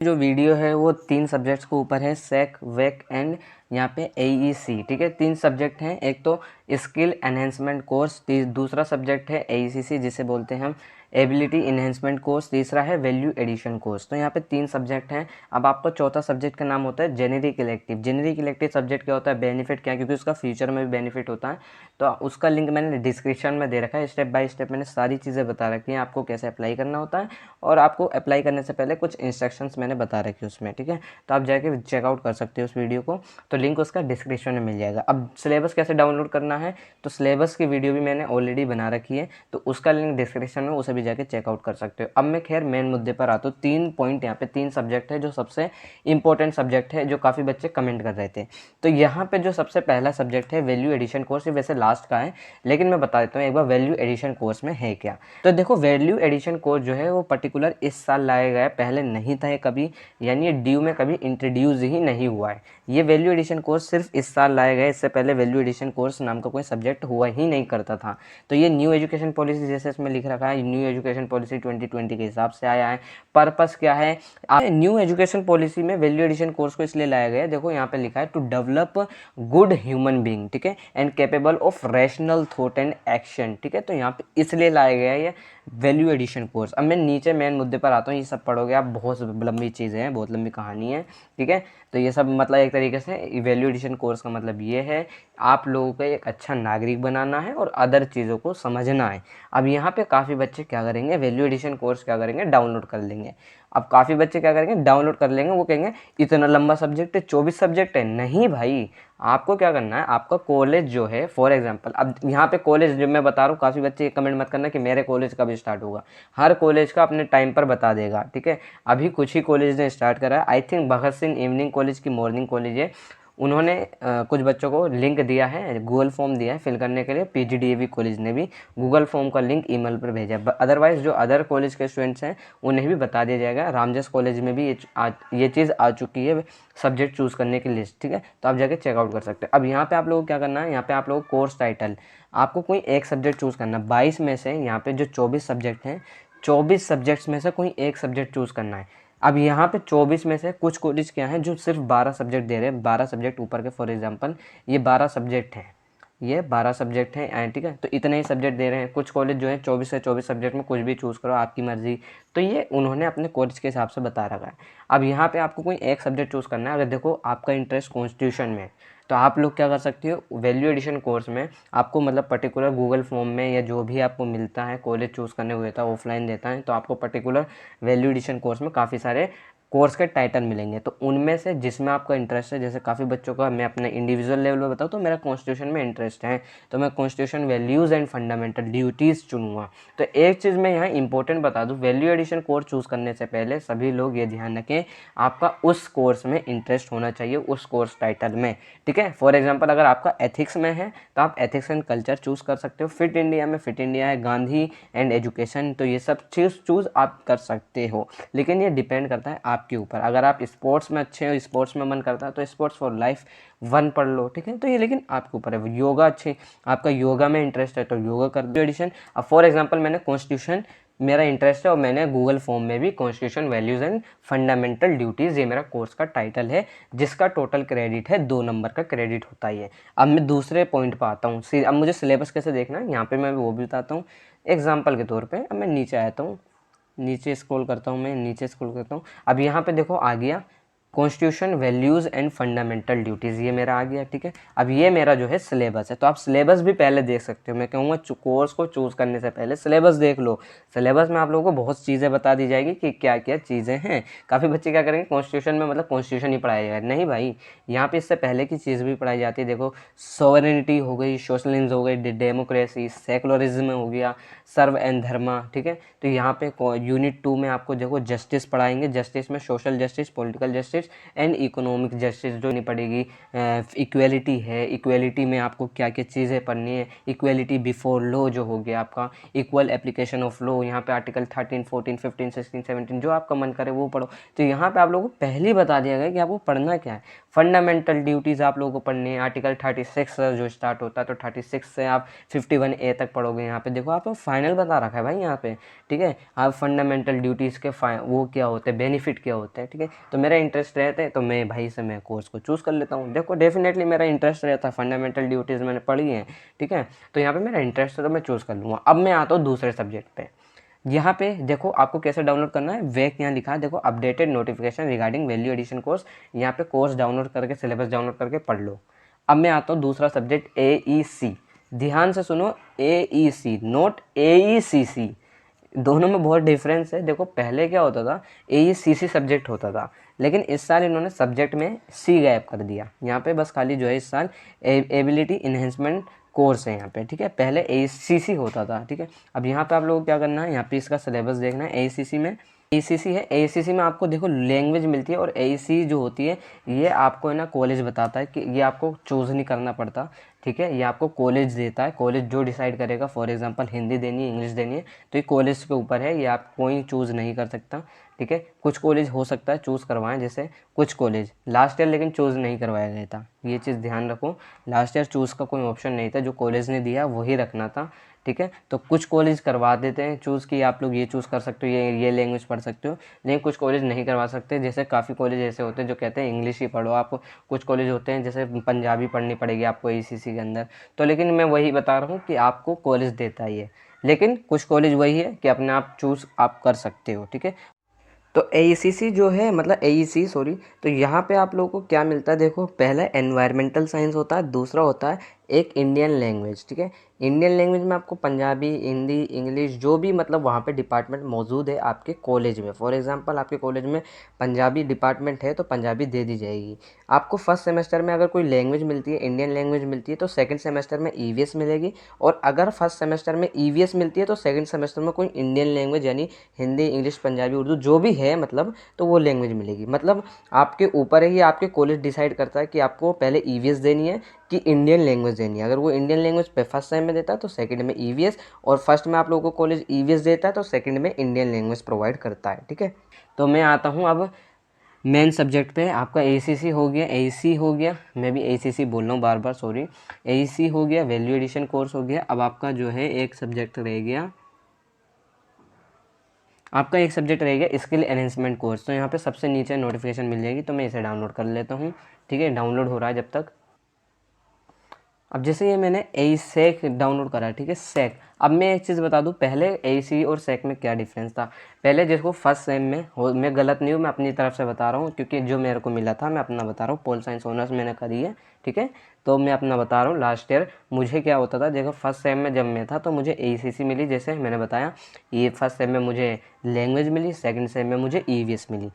जो वीडियो है वो 3 सब्जेक्ट्स के ऊपर है, सेक, वेक एंड यहाँ पे AEC। ठीक है, 3 सब्जेक्ट हैं। एक तो स्किल एनहेंसमेंट कोर्स, दूसरा सब्जेक्ट है AECC जिसे बोलते हैं हम एबिलिटी इन्हेंसमेंट कोर्स, तीसरा है वैल्यू एडिशन कोर्स। तो यहाँ पे 3 सब्जेक्ट हैं। अब आपका चौथा सब्जेक्ट का नाम होता है generic elective. Generic elective subject क्या होता है, बेनिफिट क्या है, क्योंकि उसका फ्यूचर में भी बेनिफिट होता है। तो उसका लिंक मैंने डिस्क्रिप्शन में दे रखा है। स्टेप बाय स्टेप मैंने सारी चीज़ें बता रखी हैं आपको कैसे अप्लाई करना होता है, और आपको अप्लाई करने से पहले कुछ इंस्ट्रक्शंस मैंने बता रखी उसमें। ठीक है, तो आप जाके चेकआउट कर सकते हो उस वीडियो को, तो लिंक उसका डिस्क्रिप्शन में मिल जाएगा। अब सिलेबस कैसे डाउनलोड करना है, तो सिलेबस की वीडियो भी मैंने ऑलरेडी बना रखी है, तो उसका लिंक डिस्क्रिप्शन में, उसे भी जाके चेकआउट कर सकते हो। अब मैं खैर मेन मुद्दे पर आता हूँ। 3 पॉइंट यहाँ पे, 3 सब्जेक्ट है जो सबसे इंपॉर्टेंट सब्जेक्ट है, जो काफ़ी बच्चे कमेंट कर रहे थे। तो यहाँ पे जो सबसे पहला सब्जेक्ट है वैल्यू एडिशन कोर्स, ये वैसे लास्ट का है, लेकिन मैं बता देता हूँ एक बार वैल्यू एडिशन कोर्स में है क्या। तो देखो, वैल्यू एडिशन कोर्स जो है वो पर्टिकुलर इस साल लाया गया है, पहले नहीं था ये कभी, यानी ये ड्यू में कभी इंट्रोड्यूस ही नहीं हुआ है। ये वैल्यू एडिशन कोर्स सिर्फ इस साल लाया गया है, इससे पहले वैल्यू एडिशन कोर्स नाम का कोई सब्जेक्ट हुआ ही नहीं करता था। तो ये न्यू एजुकेशन पॉलिसी जैसे इसमें लिख रखा है, न्यू एजुकेशन पॉलिसी 2020 के हिसाब से आया है। पर्पस क्या है, न्यू एजुकेशन पॉलिसी में वैल्यू एडिशन कोर्स को इसलिए लाया गया है, देखो यहाँ पे लिखा है to develop good human being, ठीक है, and capable of rational thought and action. ठीक है, तो यहाँ पे इसलिए लाया गया है ये वैल्यू एडिशन कोर्स। अब मैं नीचे मेन मुद्दे पर आता हूँ, ये सब पढ़ोगे आप, बहुत लंबी चीज़ें हैं, बहुत लंबी कहानी है। ठीक है, तो ये सब मतलब एक तरीके से वैल्यू एडिशन कोर्स का मतलब ये है, आप लोगों को एक अच्छा नागरिक बनाना है और अदर चीज़ों को समझना है। अब यहाँ पे काफ़ी बच्चे क्या करेंगे, वैल्यू एडिशन कोर्स क्या करेंगे, डाउनलोड कर लेंगे। अब काफ़ी बच्चे क्या करेंगे, डाउनलोड कर लेंगे, वो कहेंगे इतना लंबा सब्जेक्ट है, 24 सब्जेक्ट है। नहीं भाई, आपको क्या करना है, आपका कॉलेज जो है, फॉर एग्जांपल, अब यहाँ पे कॉलेज जो मैं बता रहा हूँ, काफ़ी बच्चे कमेंट मत करना कि मेरे कॉलेज कब स्टार्ट होगा। हर कॉलेज का अपने टाइम पर बता देगा। ठीक है, अभी कुछ ही कॉलेज ने स्टार्ट करा है, I think Bhagat Singh evening college की मॉर्निंग कॉलेज है, उन्होंने कुछ बच्चों को लिंक दिया है, गूगल फॉर्म दिया है फिल करने के लिए। PGDAV कॉलेज ने भी गूगल फॉर्म का लिंक ईमेल पर भेजा है। अदरवाइज जो अदर कॉलेज के स्टूडेंट्स हैं उन्हें भी बता दिया जाएगा। रामजस कॉलेज में भी ये चीज़ आ चुकी है, सब्जेक्ट चूज़ करने की लिस्ट। ठीक है, तो आप जाके चेकआउट कर सकते हैं। अब यहाँ पे आप लोगों को क्या करना है, यहाँ पे आप लोगों को कोर्स टाइटल, आपको कोई एक सब्जेक्ट चूज़ करना है। 22 में से यहाँ पे जो 24 सब्जेक्ट हैं, 24 सब्जेक्ट्स में से कोई एक सब्जेक्ट चूज़ करना है। अब यहाँ पे 24 में से कुछ कॉलेज क्या हैं जो सिर्फ 12 सब्जेक्ट दे रहे हैं, 12 सब्जेक्ट ऊपर के, फॉर एग्जांपल ये 12 सब्जेक्ट हैं, ये 12 सब्जेक्ट हैं। ठीक है, तो इतने ही सब्जेक्ट दे रहे हैं। कुछ कॉलेज जो है 24 से 24 सब्जेक्ट में कुछ भी चूज़ करो, आपकी मर्जी। तो ये उन्होंने अपने कॉलेज के हिसाब से बता रखा है। अब यहाँ पे आपको कोई एक सब्जेक्ट चूज़ करना है। अगर देखो आपका इंटरेस्ट कॉन्स्टिट्यूशन में, तो आप लोग क्या कर सकते हो, वैल्यू एडिशन कोर्स में आपको मतलब पर्टिकुलर गूगल फॉर्म में या जो भी आपको मिलता है, कॉलेज चूज़ करने को देता है, ऑफलाइन देता है, तो आपको पर्टिकुलर वैल्यू एडिशन कोर्स में काफ़ी सारे कोर्स के टाइटल मिलेंगे। तो उनमें से जिसमें आपका इंटरेस्ट है, जैसे काफ़ी बच्चों का, मैं अपने इंडिविजुअल लेवल पर बताऊँ तो मेरा कॉन्स्टिट्यूशन में इंटरेस्ट है, तो मैं constitution values and fundamental duties चुनूँगा। तो एक चीज़ मैं यहाँ इंपॉर्टेंट बता दूँ, वैल्यू एडिशन कोर्स चूज़ करने से पहले सभी लोग ये ध्यान रखें, आपका उस कोर्स में इंटरेस्ट होना चाहिए, उस कोर्स टाइटल में। ठीक है, फॉर एग्जांपल अगर आपका एथिक्स में है तो आप एथिक्स एंड कल्चर चूज़ कर सकते हो। फिट इंडिया में फिट इंडिया है, गांधी एंड एजुकेशन, तो ये सब चीज़ चूज़ आप कर सकते हो। लेकिन ये डिपेंड करता है आपके ऊपर। अगर आप स्पोर्ट्स में अच्छे हो, स्पोर्ट्स में मन करता है, तो स्पोर्ट्स फॉर लाइफ 1 पढ़ लो। ठीक है, तो ये लेकिन आपके ऊपर है। योगा अच्छे, आपका योगा में इंटरेस्ट है तो योगा कर दो एडिशन। अब फॉर एग्जांपल मैंने कॉन्स्टिट्यूशन, मेरा इंटरेस्ट है और मैंने गूगल फॉर्म में भी constitution values and fundamental duties, ये मेरा कोर्स का टाइटल है, जिसका टोटल क्रेडिट है 2 नंबर का क्रेडिट होता ही है। अब मैं दूसरे पॉइंट पर आता हूँ। अब मुझे सिलेबस कैसे देखना है, यहाँ पे मैं वो भी बताता हूँ एग्जाम्पल के तौर पर। अब मैं नीचे आता हूँ, नीचे स्क्रॉल करता हूँ, मैं नीचे स्क्रॉल करता हूँ। अब यहाँ पे देखो आ गया constitution values and fundamental duties, ये मेरा आ गया। ठीक है, अब ये मेरा जो है सिलेबस है, तो आप सिलेबस भी पहले देख सकते हो। मैं कहूँगा कोर्स को चूज़ करने से पहले सिलेबस देख लो। सिलेबस में आप लोगों को बहुत चीज़ें बता दी जाएगी कि क्या क्या चीज़ें हैं। काफ़ी बच्चे क्या करेंगे, कॉन्स्टिट्यूशन में मतलब कॉन्स्टिट्यूशन ही पढ़ाया जाएगा। नहीं भाई, यहाँ पे इससे पहले की चीज़ भी पढ़ाई जाती है। देखो, सॉवरेनिटी हो गई, सोशलिज्म हो गई, डेमोक्रेसी, सेकुलरिज्म हो गया, सर्व एंड धर्मा। ठीक है, तो यहाँ पे यूनिट 2 में आपको देखो जस्टिस पढ़ाएंगे। जस्टिस में social justice, political justice and economic justice जो नहीं पड़ेगी। इक्वेलिटी है, इक्वेलिटी में आपको क्या क्या चीज़ें पढ़नी है। इक्वेलिटी बिफोर लॉ जो हो गया आपका, इक्वल एप्लीकेशन ऑफ लॉ, यहाँ पे आर्टिकल 13, 14, 15, 16, 17 जो आपका मन करे वो पढ़ो। तो यहाँ पे आप लोगों को पहले ही बता दिया गया कि आपको पढ़ना क्या है। फंडामेंटल ड्यूटीज़ आप लोगों को पढ़नी है। आर्टिकल 36 से जो स्टार्ट होता है, तो 36 से आप 51A तक पढ़ोगे। यहाँ पे देखो आपको फाइनल बता रखा है भाई यहाँ पे, ठीक है। आप फंडामेंटल ड्यूटीज़ के वो क्या होते हैं, बेनिफिट क्या होते हैं, ठीक है। तो मेरा इंटरेस्ट रहता है तो मैं भाई से मैं कोर्स को चूज़ कर लेता हूँ। देखो डेफिनेटली मेरा इंटरेस्ट रहता है, फंडामेंटल ड्यूटीज़ मैंने पढ़ी है, ठीक है। तो यहाँ पर मेरा इंटरेस्ट है तो मैं चूज़ कर लूँगा। अब मैं आता हूँ दूसरे सब्जेक्ट पर। यहाँ पे देखो आपको कैसे डाउनलोड करना है, वेक यहाँ लिखा है देखो, updated notification regarding value addition course. यहाँ पे कोर्स डाउनलोड करके सिलेबस डाउनलोड करके पढ़ लो। अब मैं आता हूँ दूसरा सब्जेक्ट AEC। ध्यान से सुनो, AEC नोट AECC, दोनों में बहुत डिफरेंस है। देखो पहले क्या होता था, AECC सब्जेक्ट होता था, लेकिन इस साल इन्होंने सब्जेक्ट में C गायब कर दिया। यहाँ पे बस खाली जो है इस साल एबिलिटी इन्हेंसमेंट कोर्स है यहाँ पे, ठीक है। पहले ACC होता था, ठीक है। अब यहाँ पे आप लोगों को क्या करना है, यहाँ पे इसका सिलेबस देखना है। ACC में ACC है, ACC में आपको देखो लैंग्वेज मिलती है, और AEC जो होती है ये आपको है ना कॉलेज बताता है कि ये आपको चूज़ नहीं करना पड़ता, ठीक है। ये आपको कॉलेज देता है, कॉलेज जो डिसाइड करेगा। फॉर एग्जांपल हिंदी देनी है, इंग्लिश देनी है, तो ये कॉलेज के ऊपर है, ये आप कोई चूज़ नहीं कर सकता, ठीक है। कुछ कॉलेज हो सकता है चूज़ करवाएं, जैसे कुछ कॉलेज लास्ट ईयर लेकिन चूज़ नहीं करवाया गया था, ये चीज़ ध्यान रखो। लास्ट ईयर चूज़ का कोई ऑप्शन नहीं था, जो कॉलेज ने दिया वही रखना था, ठीक है। तो कुछ कॉलेज करवा देते हैं चूज़ कि आप लोग ये चूज़ कर सकते हो, ये लैंग्वेज पढ़ सकते हो, लेकिन कुछ कॉलेज नहीं करवा सकते। जैसे काफ़ी कॉलेज ऐसे होते हैं जो कहते हैं इंग्लिश ही पढ़ो आप। कुछ कॉलेज होते हैं जैसे पंजाबी पढ़नी पड़ेगी आपको ACC के अंदर। तो लेकिन मैं वही बता रहा हूँ कि आपको कॉलेज देता ही है, लेकिन कुछ कॉलेज वही है कि अपने आप चूज़ आप कर सकते हो, ठीक है। तो AECC जो है, मतलब AEC सॉरी, तो यहाँ पे आप लोगों को क्या मिलता है, देखो पहला एनवायरमेंटल साइंस होता है, दूसरा होता है एक इंडियन लैंग्वेज, ठीक है। इंडियन लैंग्वेज में आपको पंजाबी, हिंदी, इंग्लिश, जो भी मतलब वहाँ पे डिपार्टमेंट मौजूद है आपके कॉलेज में। फॉर एग्जांपल आपके कॉलेज में पंजाबी डिपार्टमेंट है तो पंजाबी दे दी जाएगी आपको। फर्स्ट सेमेस्टर में अगर कोई लैंग्वेज मिलती है, इंडियन लैंग्वेज मिलती है, तो सेकंड सेमेस्टर में EVS मिलेगी। और अगर फर्स्ट सेमेस्टर में EVS मिलती है तो सेकंड सेमेस्टर में कोई इंडियन लैंग्वेज यानी हिंदी, इंग्लिश, पंजाबी, उर्दू जो भी है मतलब, तो वो लैंग्वेज मिलेगी। मतलब आपके ऊपर है, ये आपके कॉलेज डिसाइड करता है कि आपको पहले EVS देनी है कि इंडियन लैंग्वेज देनी है। अगर वो इंडियन लैंग्वेज पे फर्स्ट सेम में देता है तो सेकंड में EVS, और फर्स्ट में आप लोगों को कॉलेज EVS देता है तो सेकंड में इंडियन लैंग्वेज प्रोवाइड करता है, ठीक है। तो मैं आता हूँ अब मेन सब्जेक्ट पे। आपका ACC हो गया, AEC हो गया, मैं भी ACC बोल रहा हूँ बार बार, सॉरी। AEC हो गया, वैल्यू एडिशन कोर्स हो गया। अब आपका जो है एक सब्जेक्ट रह गया, आपका एक सब्जेक्ट रहेगा स्किल एनहेंसमेंट कोर्स। तो यहाँ पे सबसे नीचे नोटिफिकेशन मिल जाएगी, तो मैं इसे डाउनलोड कर लेता हूँ, ठीक है। डाउनलोड हो रहा है जब तक। अब जैसे ये मैंने ASEC डाउनलोड करा, ठीक है, सेक। अब मैं एक चीज़ बता दूं, पहले AEC और सेक में क्या डिफरेंस था। पहले जिसको फर्स्ट सेम में हो, मैं गलत नहीं हूँ, मैं अपनी तरफ से बता रहा हूँ, क्योंकि जो मेरे को मिला था मैं अपना बता रहा हूँ। पोल साइंस ऑनर्स मैंने करी है, ठीक है, तो मैं अपना बता रहा हूँ। लास्ट ईयर मुझे क्या होता था, देखो फर्स्ट सेम में जब मैं था तो मुझे ACC मिली, जैसे मैंने बताया। ये फर्स्ट सेम में मुझे लैंग्वेज मिली, सेकेंड सेम में मुझे EVS मिली।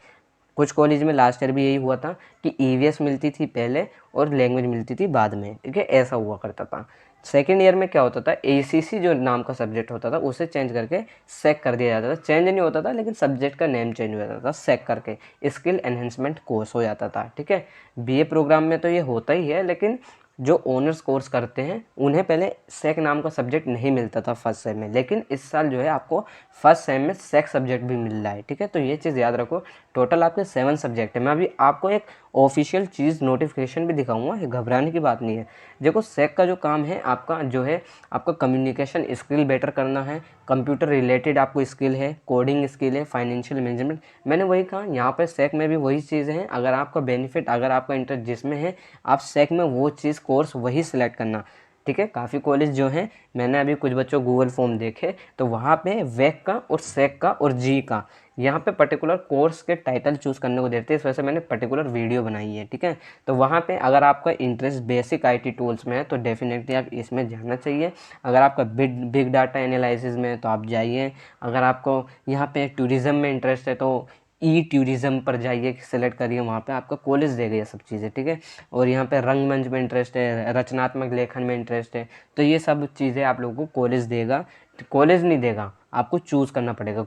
कुछ कॉलेज में लास्ट ईयर भी यही हुआ था कि EVS मिलती थी पहले और लैंग्वेज मिलती थी बाद में, ठीक है, ऐसा हुआ करता था। सेकेंड ईयर में क्या होता था, ACC जो नाम का सब्जेक्ट होता था उसे चेंज करके सेक कर दिया जाता था। चेंज नहीं होता था, लेकिन सब्जेक्ट का नेम चेंज हो जाता था, सेक करके स्किल एनहेंसमेंट कोर्स हो जाता था, ठीक है। BA प्रोग्राम में तो ये होता ही है, लेकिन जो ऑनर्स कोर्स करते हैं उन्हें पहले सेक नाम का सब्जेक्ट नहीं मिलता था फर्स्ट सेम में, लेकिन इस साल जो है आपको फर्स्ट सेम में सेक सब्जेक्ट भी मिल रहा है, ठीक है। तो ये चीज़ याद रखो, टोटल आपके 7 सब्जेक्ट है। मैं अभी आपको एक ऑफिशियल चीज़ नोटिफिकेशन भी दिखाऊंगा, ये घबराने की बात नहीं है। देखो सेक का जो काम है आपका जो है, आपका कम्युनिकेशन स्किल बेटर करना है, कंप्यूटर रिलेटेड आपको स्किल है, कोडिंग स्किल है, फाइनेंशियल मैनेजमेंट। मैंने वही कहा, यहाँ पर सेक में भी वही चीज़ है। अगर आपका बेनिफिट, अगर आपका इंटरेस्ट जिसमें है, आप सेक में वो चीज़ कोर्स वही सिलेक्ट करना, ठीक है। काफ़ी कॉलेज जो हैं, मैंने अभी कुछ बच्चों गूगल फॉर्म देखे तो वहाँ पे वेक का और सेक का और जी का यहाँ पे पर्टिकुलर कोर्स के टाइटल चूज़ करने को देते हैं। इस वजह से मैंने पर्टिकुलर वीडियो बनाई है, ठीक है। तो वहाँ पे अगर आपका इंटरेस्ट बेसिक IT टूल्स में है तो डेफिनेटली आप इसमें जाना चाहिए। अगर आपका बिग डाटा एनालिसिस में है तो आप जाइए। अगर आपको यहाँ पे टूरिज़्म में इंटरेस्ट है तो टूरिज़्म पर जाइए, सेलेक्ट करिए, वहाँ पे आपका कॉलेज देगा ये सब चीज़ें, ठीक है। और यहाँ पे रंगमंच में इंटरेस्ट है, रचनात्मक लेखन में इंटरेस्ट है, तो ये सब चीज़ें आप लोगों को कॉलेज देगा। कॉलेज नहीं देगा, आपको चूज़ करना पड़ेगा।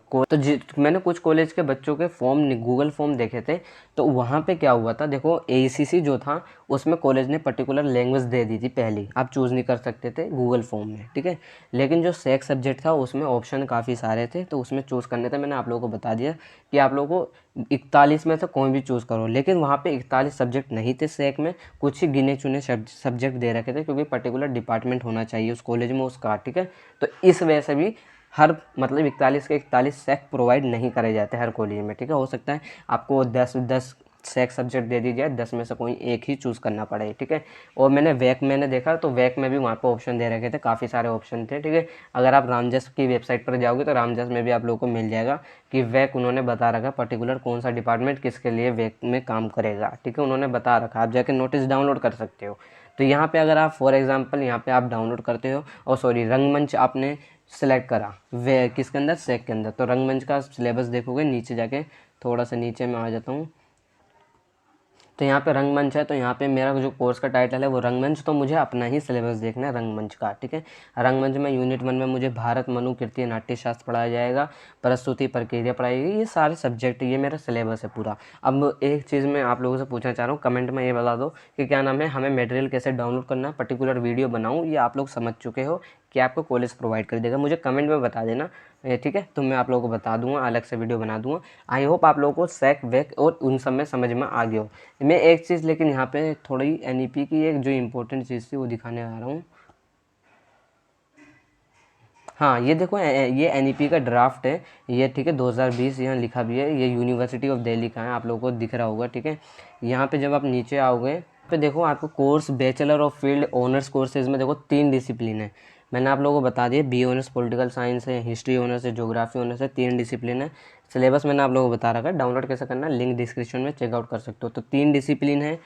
मैंने कुछ कॉलेज के बच्चों के फॉर्म गूगल फॉर्म देखे थे, तो वहाँ पे क्या हुआ था, देखो ACC जो था उसमें कॉलेज ने पर्टिकुलर लैंग्वेज दे दी थी पहली, आप चूज़ नहीं कर सकते थे गूगल फॉर्म में, ठीक है। लेकिन जो सेक सब्जेक्ट था उसमें ऑप्शन काफ़ी सारे थे, तो उसमें चूज़ करने थे। मैंने आप लोगों को बता दिया कि आप लोगों को 41 में से कोई भी चूज़ करो, लेकिन वहाँ पे 41 सब्जेक्ट नहीं थे सेक में, कुछ ही गिने चुने सब्जेक्ट दे रखे थे, क्योंकि पर्टिकुलर डिपार्टमेंट होना चाहिए उस कॉलेज में उसका, ठीक है। तो इस वजह से भी हर मतलब 41 के 41 सेक प्रोवाइड नहीं करे जाते हर कॉलेज में, ठीक है। हो सकता है आपको 10 सेक सब्जेक्ट दे दी जाए, 10 में से कोई एक ही चूज़ करना पड़े, ठीक है। और मैंने देखा तो वैक में भी वहाँ पे ऑप्शन दे रखे थे, काफ़ी सारे ऑप्शन थे, ठीक है। अगर आप रामजस की वेबसाइट पर जाओगे तो रामजस में भी आप लोगों को मिल जाएगा कि वैक उन्होंने बता रखा पर्टिकुलर कौन सा डिपार्टमेंट किसके लिए वैक में काम करेगा, ठीक है, उन्होंने बता रखा, आप जाके नोटिस डाउनलोड कर सकते हो। तो यहाँ पे अगर आप फॉर एग्जांपल यहाँ पे आप डाउनलोड करते हो, और सॉरी रंगमंच आपने सेलेक्ट करा वे किसके अंदर, सेक के अंदर, तो रंगमंच का सिलेबस देखोगे नीचे जाके, थोड़ा सा नीचे में आ जाता हूँ, तो यहाँ पे रंगमंच है, तो यहाँ पे मेरा जो कोर्स का टाइटल है वो रंगमंच, तो मुझे अपना ही सिलेबस देखना है रंगमंच का, ठीक है। रंगमंच में यूनिट 1 में मुझे भारत मनु कीर्ति नाट्य शास्त्र पढ़ाया जाएगा, प्रस्तुति प्रक्रिया पढ़ाई जाएगी, ये सारे सब्जेक्ट, ये मेरा सिलेबस है पूरा। अब एक चीज़ मैं आप लोगों से पूछना चाह रहा हूँ, कमेंट में ये बता दो कि क्या नाम है, हमें मटेरियल कैसे डाउनलोड करना है, पर्टिकुलर वीडियो बनाऊँ, ये आप लोग समझ चुके हो कि आपको कॉलेज प्रोवाइड कर देगा, मुझे कमेंट में बता देना, ठीक है। तो मैं आप लोगों को बता दूंगा, अलग से वीडियो बना दूंगा। आई होप आप लोगों को सेक वेक और उन सब में समझ में आ गया हो। मैं एक चीज़ लेकिन यहाँ पे थोड़ी NEP की एक जो इम्पोर्टेंट चीज़ थी वो दिखाने आ रहा हूँ। हाँ ये देखो, ये NEP का ड्राफ्ट है ये, ठीक है, 2020 यहाँ लिखा भी है, ये यूनिवर्सिटी ऑफ दिल्ली का है, आप लोगों को दिख रहा होगा, ठीक है। यहाँ पे जब आप नीचे आओगे तो देखो आपको course bachelor of field honours courses में देखो 3 डिसिप्लिन है, मैंने आप लोगों को बता दिया, बी ऑनर्स पॉलिटिकल साइंस है, हिस्ट्री ऑनर्स है, ज्योग्राफी ऑनर्स है, 3 डिसिप्लिन है। सिलेबस मैंने आप लोगों को बता रखा है, डाउनलोड कैसे करना है लिंक डिस्क्रिप्शन में चेकआउट कर सकते हो। तो 3 डिसिप्लिन है,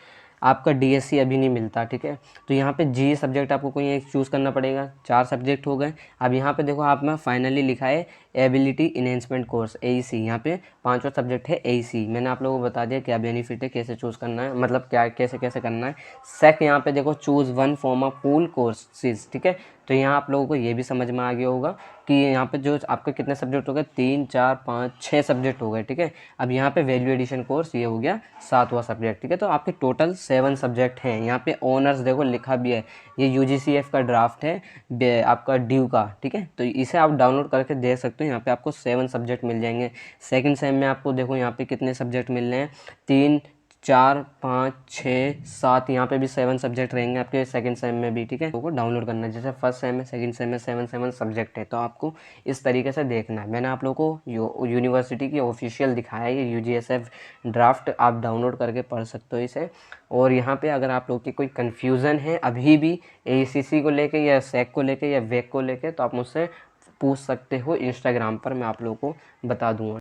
आपका DSC अभी नहीं मिलता, ठीक है। तो यहाँ पे जी सब्जेक्ट आपको कोई एक चूज़ करना पड़ेगा, 4 सब्जेक्ट हो गए। अब यहाँ पे देखो आप में फाइनली लिखा है एबिलिटी इनहेंसमेंट कोर्स AEC, यहाँ पे 5वां सब्जेक्ट है AEC। मैंने आप लोगों को बता दिया क्या बेनिफिट है, कैसे चूज़ करना है, मतलब क्या कैसे कैसे करना है। सेक यहाँ पे देखो choose one from a pool courses, ठीक है। तो यहाँ आप लोगों को ये भी समझ में आ गया होगा कि यहाँ पे जो आपके कितने सब्जेक्ट हो गए, 3 4 5 6 सब्जेक्ट हो गए, ठीक है। अब यहाँ पे वैल्यू एडिशन कोर्स ये हो गया 7वां सब्जेक्ट, ठीक है। तो आपके टोटल 7 सब्जेक्ट हैं। यहाँ पे ऑनर्स देखो लिखा भी है, ये UGCF का ड्राफ्ट है आपका ड्यू का, ठीक है। तो इसे आप डाउनलोड करके देख सकते हो, यहाँ पे आपको 7 सब्जेक्ट मिल जाएंगे। सेकंड सेम में आपको देखो यहाँ पे कितने सब्जेक्ट मिल रहे हैं, 3 4 5 6 7, यहाँ पे भी 7 सब्जेक्ट रहेंगे आपके सेकंड सेम में भी, ठीक है। आपको डाउनलोड करना है, जैसे फर्स्ट सेम में सेकंड सेम में 7 सब्जेक्ट है, तो आपको इस तरीके से देखना है। मैंने आप लोगों को यूनिवर्सिटी की ऑफिशियल दिखाया है, ये UGSF ड्राफ्ट, आप डाउनलोड करके पढ़ सकते हो इसे। और यहाँ पे अगर आप लोग की कोई कन्फ्यूज़न है अभी भी ACC को लेके या सेक को लेके या वेक को लेके, तो आप मुझसे पूछ सकते हो इंस्टाग्राम पर, मैं आप लोगों को बता दूँगा।